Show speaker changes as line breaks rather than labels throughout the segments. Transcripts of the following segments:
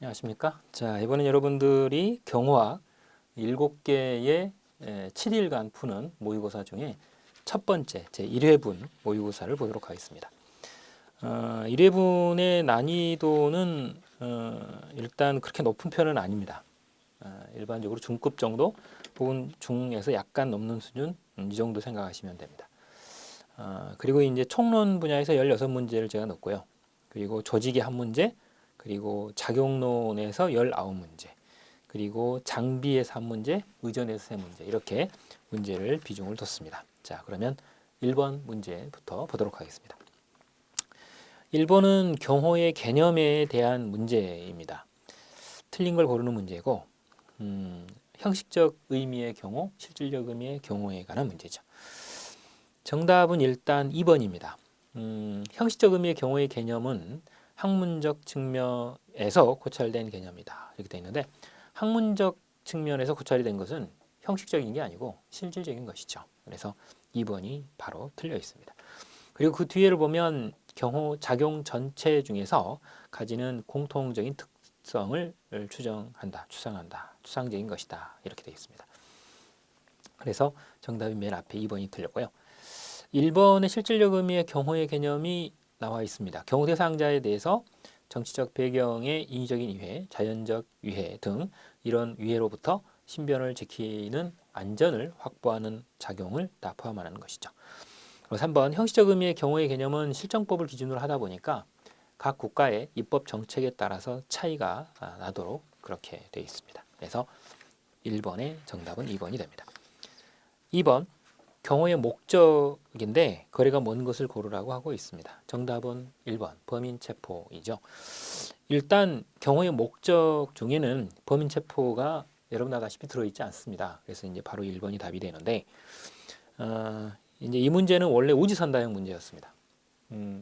안녕하십니까? 자, 이번엔 여러분들이 경호학 7개의 7일간 푸는 모의고사 중에 첫 번째 제 1회분 모의고사를 보도록 하겠습니다. 1회분의 난이도는 일단 그렇게 높은 편은 아닙니다. 일반적으로 중급 정도 혹은 중에서 약간 넘는 수준 이 정도 생각하시면 됩니다. 그리고 이제 총론 분야에서 16문제를 제가 넣었고요. 그리고 조직의 한 문제, 그리고 작용론에서 19문제, 그리고 장비에서 한 문제, 의전에서 3문제 이렇게 문제를 비중을 뒀습니다. 자, 그러면 1번 문제부터 보도록 하겠습니다. 1번은 경호의 개념에 대한 문제입니다. 틀린 걸 고르는 문제고 형식적 의미의 경호, 실질적 의미의 경호에 관한 문제죠. 정답은 일단 2번입니다. 형식적 의미의 경호의 개념은 학문적 측면에서 고찰된 개념이다. 이렇게 되어 있는데 학문적 측면에서 고찰이 된 것은 형식적인 게 아니고 실질적인 것이죠. 그래서 2번이 바로 틀려 있습니다. 그리고 그 뒤에를 보면 경호 작용 전체 중에서 가지는 공통적인 특성을 추정한다, 추상한다, 추상적인 것이다. 이렇게 되어 있습니다. 그래서 정답이 맨 앞에 2번이 틀렸고요. 1번의 실질적 의미의 경호의 개념이 나와 있습니다. 경호 대상자에 대해서 정치적 배경의 인위적인 위해, 자연적 위해 등 이런 위해로부터 신변을 지키는 안전을 확보하는 작용을 다 포함하는 것이죠. 그리고 3번 형식적 의미의 경호의 개념은 실정법을 기준으로 하다 보니까 각 국가의 입법 정책에 따라서 차이가 나도록 그렇게 되어 있습니다. 그래서 1번의 정답은 2번이 됩니다. 2번 경호의 목적인데 거리가 먼 것을 고르라고 하고 있습니다. 정답은 1번 범인 체포이죠. 일단 경호의 목적 중에는 범인 체포가 여러분 아다시피 들어있지 않습니다. 그래서 이제 바로 1번이 답이 되는데 이제 이 문제는 원래 우지선다형 문제였습니다.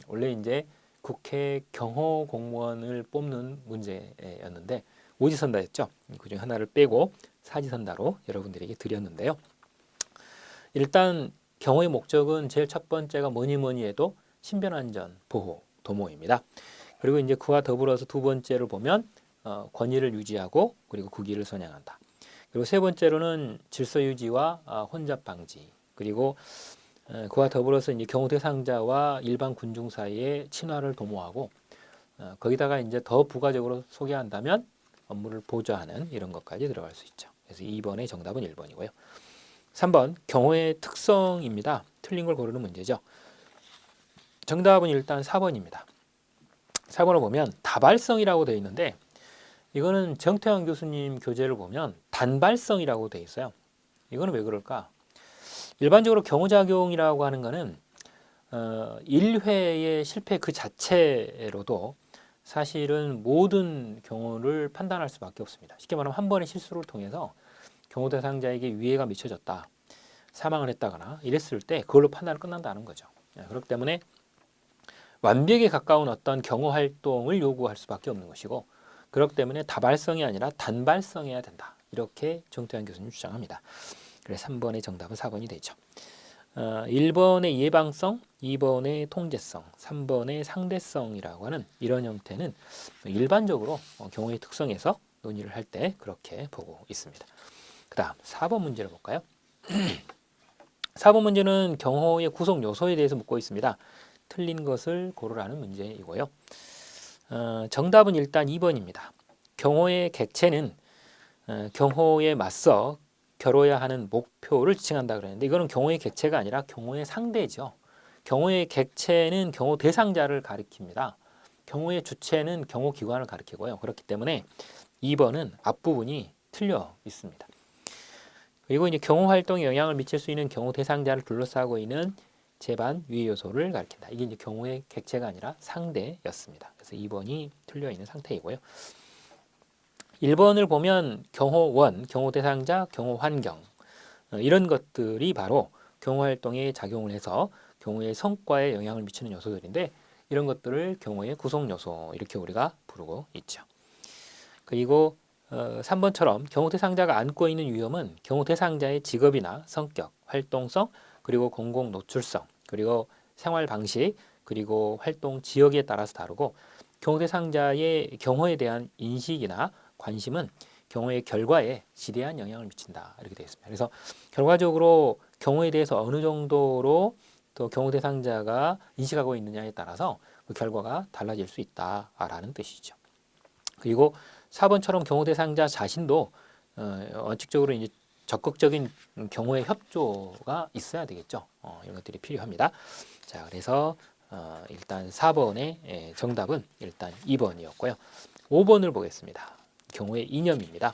원래 이제 국회 경호 공무원을 뽑는 문제였는데 오지선다였죠. 그중 하나를 빼고 사지선다로 여러분들에게 드렸는데요. 일단 경호의 목적은 제일 첫 번째가 뭐니 해도 신변안전 보호 도모입니다. 그리고 이제 그와 더불어서 두 번째를 보면 권위를 유지하고 그리고 국위를 선양한다. 그리고 세 번째로는 질서 유지와 혼잡 방지. 그리고 그와 더불어서 이제 경호 대상자와 일반 군중 사이의 친화를 도모하고 거기다가 이제 더 부가적으로 소개한다면 업무를 보좌하는 이런 것까지 들어갈 수 있죠. 그래서 2번의 정답은 1번이고요. 3번 경호의 특성입니다. 틀린 걸 고르는 문제죠. 정답은 일단 4번입니다. 4번을 보면 다발성이라고 되어 있는데 이거는 정태환 교수님 교재를 보면 단발성이라고 되어 있어요. 이거는 왜 그럴까? 일반적으로 경호작용이라고 하는 거는 1회의 실패 그 자체로도 사실은 모든 경호를 판단할 수밖에 없습니다. 쉽게 말하면 한 번의 실수를 통해서 경호 대상자에게 위해가 미쳐졌다, 사망을 했다거나 이랬을 때 그걸로 판단을 끝난다는 거죠. 그렇기 때문에 완벽에 가까운 어떤 경호 활동을 요구할 수밖에 없는 것이고 그렇기 때문에 다발성이 아니라 단발성이어야 된다. 이렇게 정태환 교수님 주장합니다. 그래서 3번의 정답은 4번이 되죠. 1번의 예방성, 2번의 통제성, 3번의 상대성이라고 하는 이런 형태는 일반적으로 경호의 특성에서 논의를 할 때 그렇게 보고 있습니다. 그 다음 4번 문제를 볼까요? 4번 문제는 경호의 구성 요소에 대해서 묻고 있습니다. 틀린 것을 고르라는 문제이고요. 정답은 일단 2번입니다. 경호의 객체는 경호에 맞서 겨뤄야 하는 목표를 지칭한다 그랬는데 이거는 경호의 객체가 아니라 경호의 상대죠. 경호의 객체는 경호 대상자를 가리킵니다. 경호의 주체는 경호기관을 가리키고요. 그렇기 때문에 2번은 앞부분이 틀려 있습니다. 그리고 이제 경호 활동에 영향을 미칠 수 있는 경호 대상자를 둘러싸고 있는 제반 유해 요소를 가리킨다. 이게 이제 경호의 객체가 아니라 상대였습니다. 그래서 2번이 틀려 있는 상태이고요. 1번을 보면 경호원, 경호 대상자, 경호 환경 이런 것들이 바로 경호 활동에 작용을 해서 경호의 성과에 영향을 미치는 요소들인데 이런 것들을 경호의 구성 요소 이렇게 우리가 부르고 있죠. 그리고 3번처럼 경호 대상자가 안고 있는 위험은 경호 대상자의 직업이나 성격, 활동성, 그리고 공공 노출성, 그리고 생활 방식, 그리고 활동 지역에 따라서 다르고 경호 대상자의 경호에 대한 인식이나 관심은 경호의 결과에 지대한 영향을 미친다 이렇게 되어 있습니다. 그래서 결과적으로 경호에 대해서 어느 정도로 또 경호 대상자가 인식하고 있느냐에 따라서 그 결과가 달라질 수 있다라는 뜻이죠. 그리고 4번처럼 경호 대상자 자신도 원칙적으로 이제 적극적인 경호의 협조가 있어야 되겠죠. 이런 것들이 필요합니다. 자, 그래서 일단 4번의 정답은 일단 2번이었고요. 5번을 보겠습니다. 경호의 이념입니다.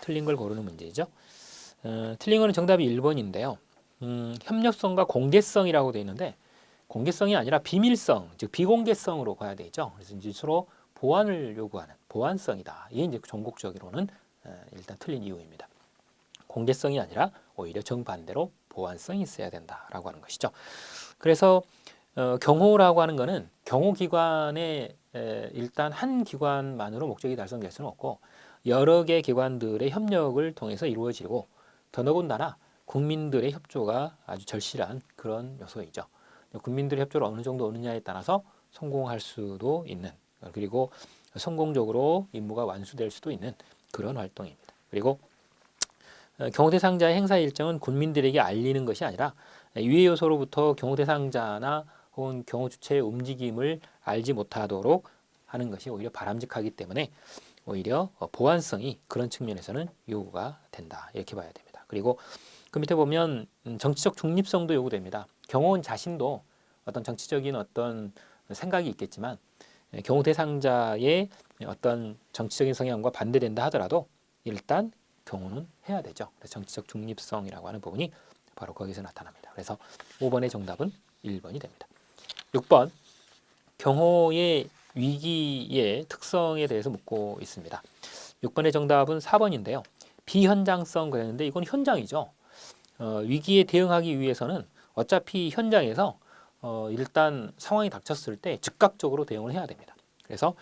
틀린 걸 고르는 문제죠. 틀린 거는 정답이 1번인데요. 협력성과 공개성이라고 되어 있는데 공개성이 아니라 비밀성, 즉 비공개성으로 가야 되죠. 그래서 이제 서로 보안을 요구하는 보안성이다. 이게 이제 전국적으로는 일단 틀린 이유입니다. 공개성이 아니라 오히려 정반대로 보안성이 있어야 된다라고 하는 것이죠. 그래서 경호라고 하는 것은 경호기관의 일단 한 기관만으로 목적이 달성될 수는 없고 여러 개 기관들의 협력을 통해서 이루어지고 더더군다나 국민들의 협조가 아주 절실한 그런 요소이죠. 국민들의 협조를 어느 정도 오느냐에 따라서 성공할 수도 있는 그리고 성공적으로 임무가 완수될 수도 있는 그런 활동입니다. 그리고 경호 대상자의 행사 일정은 국민들에게 알리는 것이 아니라 유해 요소로부터 경호 대상자나 혹은 경호 주체의 움직임을 알지 못하도록 하는 것이 오히려 바람직하기 때문에 오히려 보안성이 그런 측면에서는 요구가 된다 이렇게 봐야 됩니다. 그리고 그 밑에 보면 정치적 중립성도 요구됩니다. 경호원 자신도 어떤 정치적인 어떤 생각이 있겠지만 경호 대상자의 어떤 정치적인 성향과 반대된다 하더라도 일단 경호는 해야 되죠. 그래서 정치적 중립성이라고 하는 부분이 바로 거기서 나타납니다. 그래서 5번의 정답은 1번이 됩니다. 6번 경호의 위기의 특성에 대해서 묻고 있습니다. 6번의 정답은 4번인데요. 비현장성 그랬는데 이건 현장이죠. 위기에 대응하기 위해서는 어차피 현장에서 일단 상황이 닥쳤을 때 즉각적으로 대응을 해야 됩니다. 그래서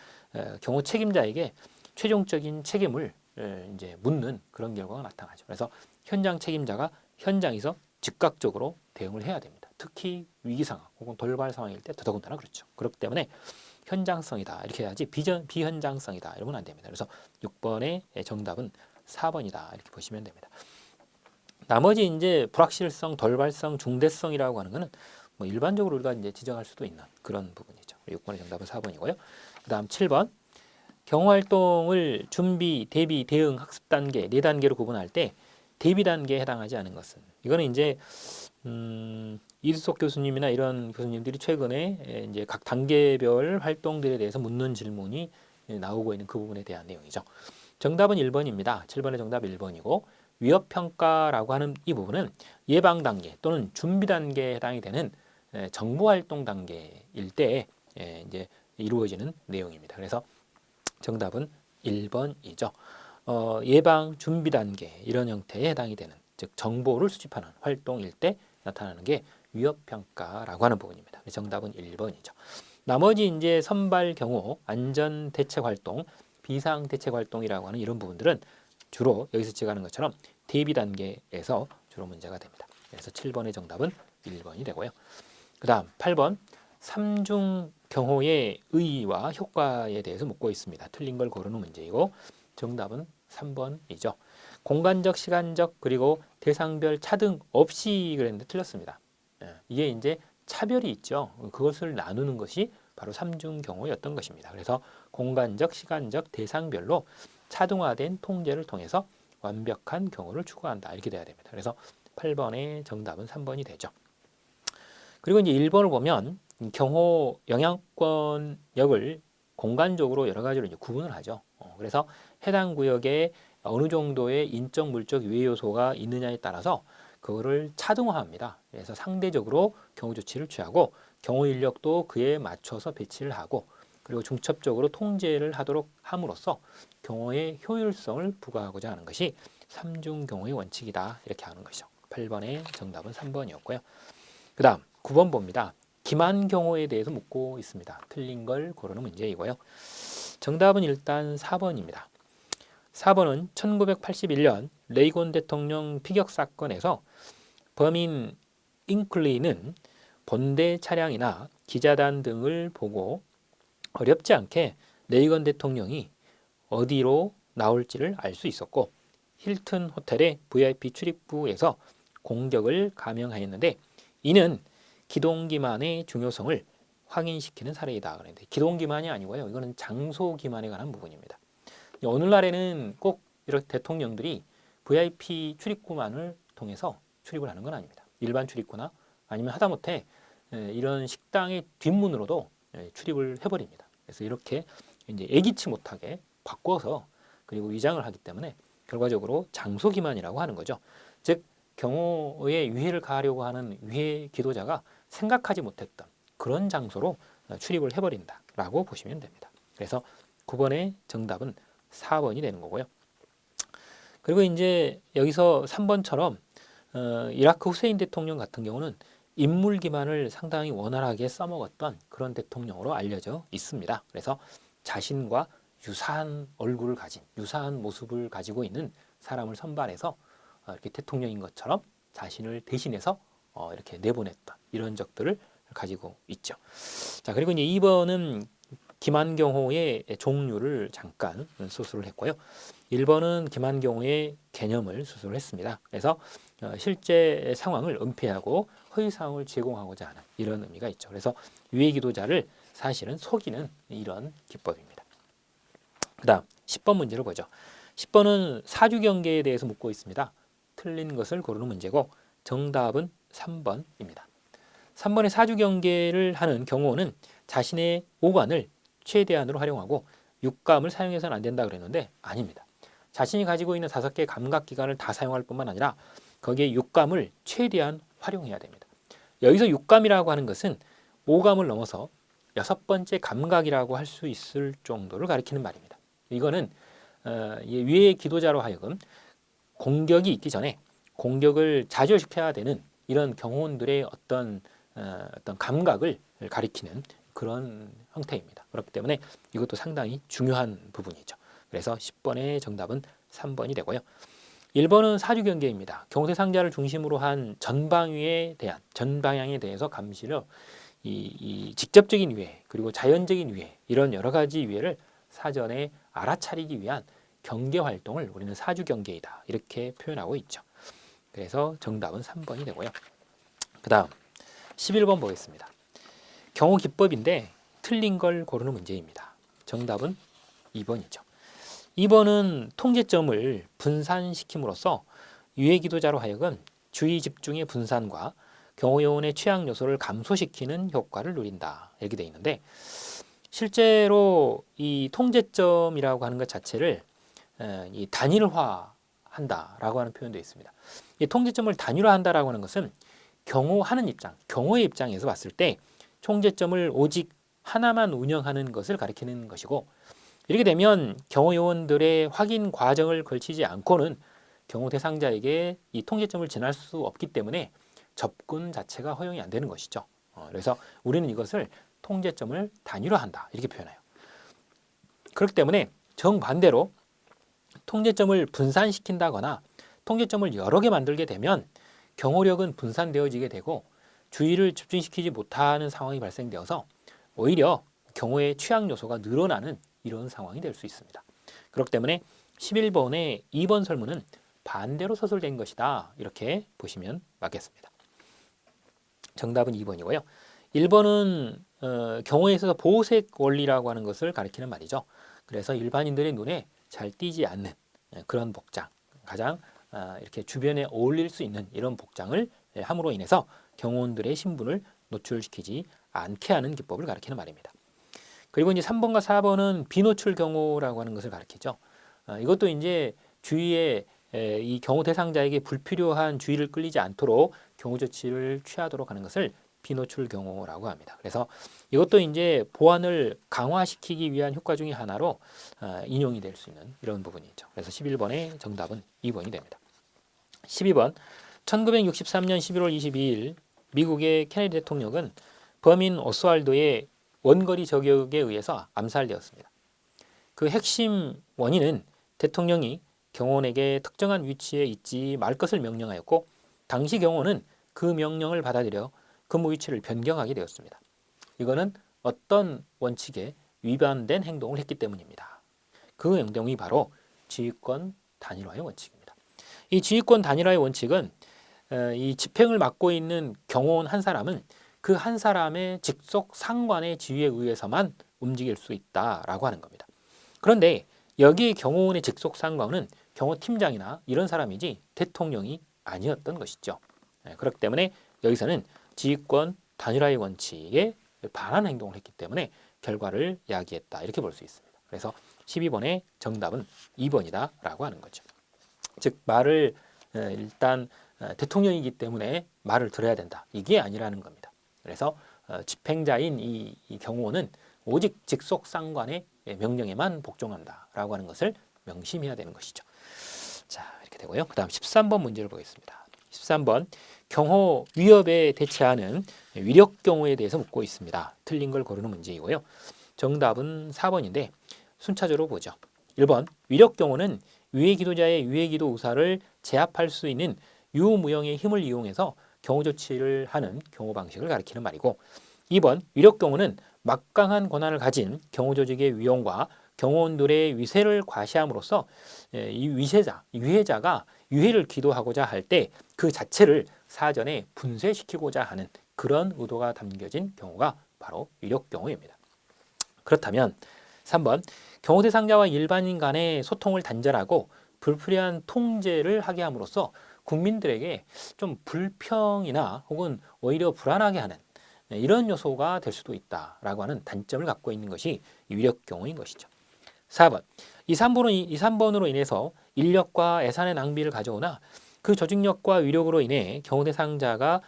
경호 책임자에게 최종적인 책임을 이제 묻는 그런 결과가 나타나죠. 그래서 현장 책임자가 현장에서 즉각적으로 대응을 해야 됩니다. 특히 위기 상황 혹은 돌발 상황일 때 더더군다나 그렇죠. 그렇기 때문에 현장성이다 이렇게 해야지 비현장성이다 이러면 안 됩니다. 그래서 6번의 정답은 4번이다 이렇게 보시면 됩니다. 나머지 이제 불확실성, 돌발성, 중대성이라고 하는 것은 뭐 일반적으로 우리가 이제 지적할 수도 있는 그런 부분이죠. 6번의 정답은 4번이고요. 그다음 7번 경호 활동을 준비, 대비, 대응, 학습 단계 4단계로 구분할 때 대비 단계에 해당하지 않은 것은 이거는 이제 이수석 교수님이나 이런 교수님들이 최근에 이제 각 단계별 활동들에 대해서 묻는 질문이 나오고 있는 그 부분에 대한 내용이죠. 정답은 1번입니다. 7번의 정답 1번이고 위협 평가라고 하는 이 부분은 예방 단계 또는 준비 단계에 해당이 되는 정보 활동 단계일 때 이제 이루어지는 내용입니다. 그래서 정답은 1번이죠. 예방 준비 단계 이런 형태에 해당이 되는 즉 정보를 수집하는 활동일 때 나타나는 게 위협 평가라고 하는 부분입니다. 정답은 1번이죠. 나머지 이제 선발 경호, 안전 대책 활동, 비상 대책 활동이라고 하는 이런 부분들은 주로 여기서 제가 하는 것처럼 대비 단계에서 주로 문제가 됩니다. 그래서 7번의 정답은 1번이 되고요. 그 다음 8번 3중 경호의 의의와 효과에 대해서 묻고 있습니다. 틀린 걸 고르는 문제이고 정답은 3번이죠. 공간적, 시간적 그리고 대상별 차등 없이 그랬는데 틀렸습니다. 이게 이제 차별이 있죠. 그것을 나누는 것이 바로 3중 경호였던 것입니다. 그래서 공간적, 시간적, 대상별로 차등화된 통제를 통해서 완벽한 경호를 추구한다. 이렇게 돼야 됩니다. 그래서 8번의 정답은 3번이 되죠. 그리고 이제 1번을 보면 경호 영향권역을 공간적으로 여러 가지로 이제 구분을 하죠. 그래서 해당 구역에 어느 정도의 인적, 물적 유해 요소가 있느냐에 따라서 그거를 차등화합니다. 그래서 상대적으로 경호 조치를 취하고 경호 인력도 그에 맞춰서 배치를 하고 그리고 중첩적으로 통제를 하도록 함으로써 경호의 효율성을 부과하고자 하는 것이 3중 경호의 원칙이다. 이렇게 하는 것이죠. 8번의 정답은 3번이었고요. 그 다음 9번 봅니다. 기만 경호에 대해서 묻고 있습니다. 틀린 걸 고르는 문제이고요. 정답은 일단 4번입니다. 4번은 1981년 레이건 대통령 피격 사건에서 범인 잉클리는 본대 차량이나 기자단 등을 보고 어렵지 않게 레이건 대통령이 어디로 나올지를 알 수 있었고 힐튼 호텔의 VIP 출입구에서 공격을 감행하였는데 이는 기동기만의 중요성을 확인시키는 사례이다. 그런데 기동기만이 아니고요. 이거는 장소기만에 관한 부분입니다. 오늘날에는 꼭 이렇게 대통령들이 VIP 출입구만을 통해서 출입을 하는 건 아닙니다. 일반 출입구나 아니면 하다못해 이런 식당의 뒷문으로도 출입을 해버립니다. 그래서 이렇게 이제 예기치 못하게 바꿔서 그리고 위장을 하기 때문에 결과적으로 장소 기만이라고 하는 거죠. 즉 경호에 위해를 가하려고 하는 위해 기도자가 생각하지 못했던 그런 장소로 출입을 해버린다라고 보시면 됩니다. 그래서 9번의 정답은 4번이 되는 거고요. 그리고 이제 여기서 3번처럼 이라크 후세인 대통령 같은 경우는 인물 기만을 상당히 원활하게 써먹었던 그런 대통령으로 알려져 있습니다. 그래서 자신과 유사한 얼굴을 가진 유사한 모습을 가지고 있는 사람을 선발해서 이렇게 대통령인 것처럼 자신을 대신해서 이렇게 내보냈던 이런 적들을 가지고 있죠. 자, 그리고 이제 2번은 김한경호의 종류를 잠깐 수술을 했고요. 1번은 김한경호의 개념을 수술을 했습니다. 그래서 실제 상황을 은폐하고 허위 상황을 제공하고자 하는 이런 의미가 있죠. 그래서 유해 기도자를 사실은 속이는 이런 기법입니다. 그 다음 10번 문제를 보죠. 10번은 사주경계에 대해서 묻고 있습니다. 틀린 것을 고르는 문제고 정답은 3번입니다. 3번의 사주경계를 하는 경호는 자신의 오관을 최대한으로 활용하고 육감을 사용해서는 안 된다 그랬는데 아닙니다. 자신이 가지고 있는 5개의 감각기관을 다 사용할 뿐만 아니라 거기에 육감을 최대한 활용해야 됩니다. 여기서 육감이라고 하는 것은 오감을 넘어서 6번째 감각이라고 할 수 있을 정도를 가리키는 말입니다. 이거는 위의 기도자로 하여금 공격이 있기 전에 공격을 좌절시켜야 되는 이런 경호원들의 어떤 감각을 가리키는 그런 형태입니다. 그렇기 때문에 이것도 상당히 중요한 부분이죠. 그래서 10번의 정답은 3번이 되고요. 1번은 사주경계입니다. 경호 대상자를 중심으로 한 전방위에 대한 전방향에 대해서 감시를 이 직접적인 위해 그리고 자연적인 위해 이런 여러 가지 위해를 사전에 알아차리기 위한 경계 활동을 우리는 사주경계이다 이렇게 표현하고 있죠. 그래서 정답은 3번이 되고요. 그 다음 11번 보겠습니다. 경호 기법인데 틀린 걸 고르는 문제입니다. 정답은 2번이죠. 2번은 통제점을 분산시킴으로써 유해 기도자로 하여금 주의 집중의 분산과 경호 요원의 취약 요소를 감소시키는 효과를 누린다 이렇게 되어 있는데 실제로 이 통제점이라고 하는 것 자체를 이 단일화한다라고 하는 표현도 있습니다. 이 통제점을 단일화한다라고 하는 것은 경호하는 입장, 경호의 입장에서 봤을 때 통제점을 오직 하나만 운영하는 것을 가리키는 것이고 이렇게 되면 경호 요원들의 확인 과정을 걸치지 않고는 경호 대상자에게 이 통제점을 지날 수 없기 때문에 접근 자체가 허용이 안 되는 것이죠. 그래서 우리는 이것을 통제점을 단일화한다 이렇게 표현해요. 그렇기 때문에 정반대로 통제점을 분산시킨다거나 통제점을 여러 개 만들게 되면 경호력은 분산되어지게 되고 주의를 집중시키지 못하는 상황이 발생되어서 오히려 경호의 취약 요소가 늘어나는 이런 상황이 될 수 있습니다. 그렇기 때문에 11번의 2번 설문은 반대로 서술된 것이다 이렇게 보시면 맞겠습니다. 정답은 2번이고요. 1번은 경호에 있어서 보호색 원리라고 하는 것을 가리키는 말이죠. 그래서 일반인들의 눈에 잘 띄지 않는 그런 복장, 가장 이렇게 주변에 어울릴 수 있는 이런 복장을 함으로 인해서 경호원들의 신분을 노출시키지 않게 하는 기법을 가리키는 말입니다. 그리고 이제 3번과 4번은 비노출 경호라고 하는 것을 가리키죠. 이것도 이제 주위에 이 경호 대상자에게 불필요한 주의를 끌리지 않도록 경호 조치를 취하도록 하는 것을 비노출 경호라고 합니다. 그래서 이것도 이제 보안을 강화시키기 위한 효과 중의 하나로 인용이 될 수 있는 이런 부분이죠. 그래서 11번의 정답은 2번이 됩니다. 12번 1963년 11월 22일 미국의 케네디 대통령은 범인 오스왈도의 원거리 저격에 의해서 암살되었습니다. 그 핵심 원인은 대통령이 경호원에게 특정한 위치에 있지 말 것을 명령하였고 당시 경호원은 그 명령을 받아들여 근무 위치를 변경하게 되었습니다. 이거는 어떤 원칙에 위반된 행동을 했기 때문입니다. 그 행동이 바로 지휘권 단일화의 원칙입니다. 이 지휘권 단일화의 원칙은 이 집행을 맡고 있는 경호원 한 사람은 그 한 사람의 직속 상관의 지휘에 의해서만 움직일 수 있다라고 하는 겁니다. 그런데 여기 경호원의 직속 상관은 경호팀장이나 이런 사람이지 대통령이 아니었던 것이죠. 그렇기 때문에 여기서는 지휘권 단일화의 원칙에 반하는 행동을 했기 때문에 결과를 야기했다 이렇게 볼 수 있습니다. 그래서 12번의 정답은 2번이다 라고 하는 거죠. 즉 말을 일단 대통령이기 때문에 말을 들어야 된다 이게 아니라는 겁니다. 그래서 집행자인 이 경호원은 오직 직속 상관의 명령에만 복종한다 라고 하는 것을 명심해야 되는 것이죠. 자 이렇게 되고요. 그 다음 13번 문제를 보겠습니다. 13번 경호 위협에 대처하는 위력 경호에 대해서 묻고 있습니다. 틀린 걸 고르는 문제이고요. 정답은 4번인데 순차적으로 보죠. 1번 위력 경호는 유해 기도자의 유해 기도 의사를 제압할 수 있는 유무형의 힘을 이용해서 경호 조치를 하는 경호 방식을 가리키는 말이고 2번 위력 경호는 막강한 권한을 가진 경호 조직의 위용과 경호원들의 위세를 과시함으로써 이 유해자가 유해를 기도하고자 할 때 그 자체를 사전에 분쇄시키고자 하는 그런 의도가 담겨진 경우가 바로 위력 경호입니다. 그렇다면 3번 경호 대상자와 일반인 간의 소통을 단절하고 불필요한 통제를 하게 함으로써 국민들에게 좀 불평이나 혹은 오히려 불안하게 하는 이런 요소가 될 수도 있다라고 하는 단점을 갖고 있는 것이 위력 경호인 것이죠. 4번 이 3번으로 인해서 인력과 예산의 낭비를 가져오나 그 조직력과 위력으로 인해 경호 대상자가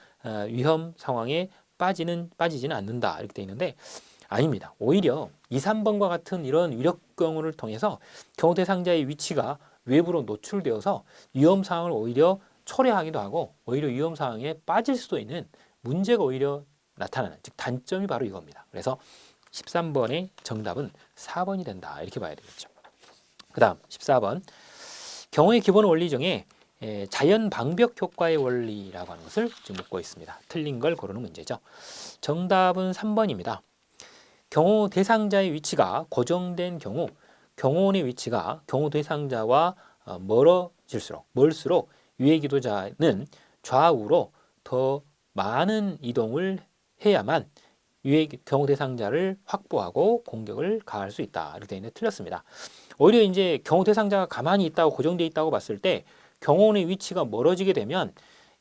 위험 상황에 빠지지는 않는다 이렇게 되어 있는데 아닙니다. 오히려 2, 3번과 같은 이런 위력 경호를 통해서 경호 대상자의 위치가 외부로 노출되어서 위험 상황을 오히려 초래하기도 하고 오히려 위험 상황에 빠질 수도 있는 문제가 오히려 나타나는 즉 단점이 바로 이겁니다. 그래서 13번의 정답은 4번이 된다 이렇게 봐야 되겠죠. 그 다음 14번 경호의 기본 원리 중에 자연 방벽 효과의 원리라고 하는 것을 지금 묻고 있습니다. 틀린 걸 고르는 문제죠. 정답은 3번입니다. 경호 대상자의 위치가 고정된 경우 경호원의 위치가 경호 대상자와 멀수록 유해 기도자는 좌우로 더 많은 이동을 해야만 경호 대상자를 확보하고 공격을 가할 수 있다. 이렇게 되어 있는데 틀렸습니다. 오히려 이제 경호 대상자가 가만히 있다고 고정되어 있다고 봤을 때 경호원의 위치가 멀어지게 되면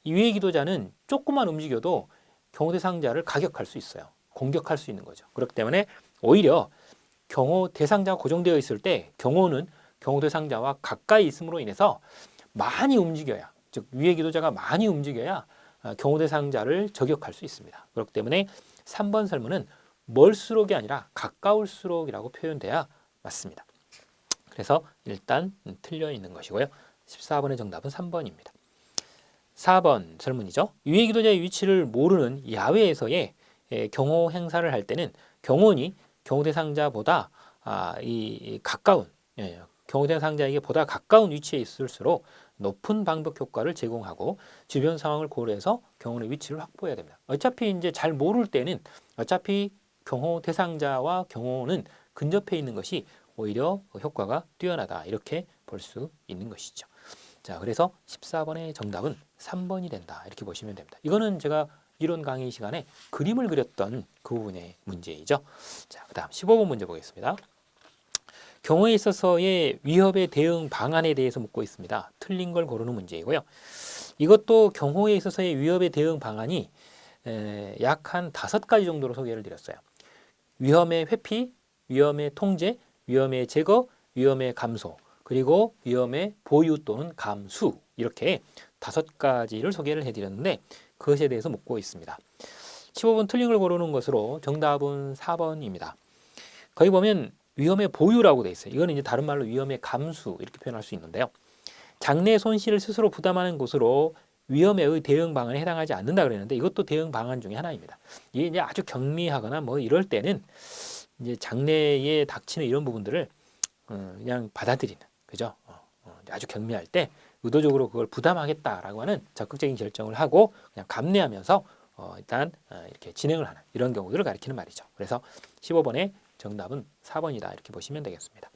유해 기도자는 조금만 움직여도 경호 대상자를 가격할 수 있어요. 공격할 수 있는 거죠. 그렇기 때문에 오히려 경호 대상자가 고정되어 있을 때 경호는 경호 대상자와 가까이 있음으로 인해서 많이 움직여야 즉 유해 기도자가 많이 움직여야 경호 대상자를 저격할 수 있습니다. 그렇기 때문에 3번 설문은 멀수록이 아니라 가까울수록이라고 표현돼야 맞습니다. 그래서 일단 틀려 있는 것이고요. 14번의 정답은 3번입니다. 4번 설문이죠. 유해 기도자의 위치를 모르는 야외에서의 경호 행사를 할 때는 경호원이 경호 대상자보다 가까운 경호 대상자에게 보다 가까운 위치에 있을수록 높은 방벽 효과를 제공하고 주변 상황을 고려해서 경호원의 위치를 확보해야 됩니다. 어차피 이제 잘 모를 때는 어차피 경호 대상자와 경호원은 근접해 있는 것이 오히려 효과가 뛰어나다 이렇게 볼 수 있는 것이죠. 자, 그래서 14번의 정답은 3번이 된다 이렇게 보시면 됩니다. 이거는 제가 이론 강의 시간에 그림을 그렸던 그 부분의 문제이죠. 자, 그다음 15번 문제 보겠습니다. 경호에 있어서의 위협의 대응 방안에 대해서 묻고 있습니다. 틀린 걸 고르는 문제이고요. 이것도 경호에 있어서의 위협의 대응 방안이 약 한 5가지 정도로 소개를 드렸어요. 위험의 회피, 위험의 통제, 위험의 제거, 위험의 감소, 그리고 위험의 보유 또는 감수 이렇게 5가지를 소개를 해드렸는데 그것에 대해서 묻고 있습니다. 15번 틀린 걸 고르는 것으로 정답은 4번입니다. 거기 보면 위험의 보유라고 돼 있어요. 이거는 이제 다른 말로 위험의 감수 이렇게 표현할 수 있는데요. 장래 손실을 스스로 부담하는 것으로 위험의 대응 방안에 해당하지 않는다 그랬는데 이것도 대응 방안 중에 하나입니다. 이게 이제 아주 경미하거나 뭐 이럴 때는 이제 장래에 닥치는 이런 부분들을 그냥 받아들이는 그죠? 아주 경미할 때 의도적으로 그걸 부담하겠다라고 하는 적극적인 결정을 하고 그냥 감내하면서 일단 이렇게 진행을 하는 이런 경우들을 가리키는 말이죠. 그래서 15번에 정답은 4번이다 이렇게 보시면 되겠습니다.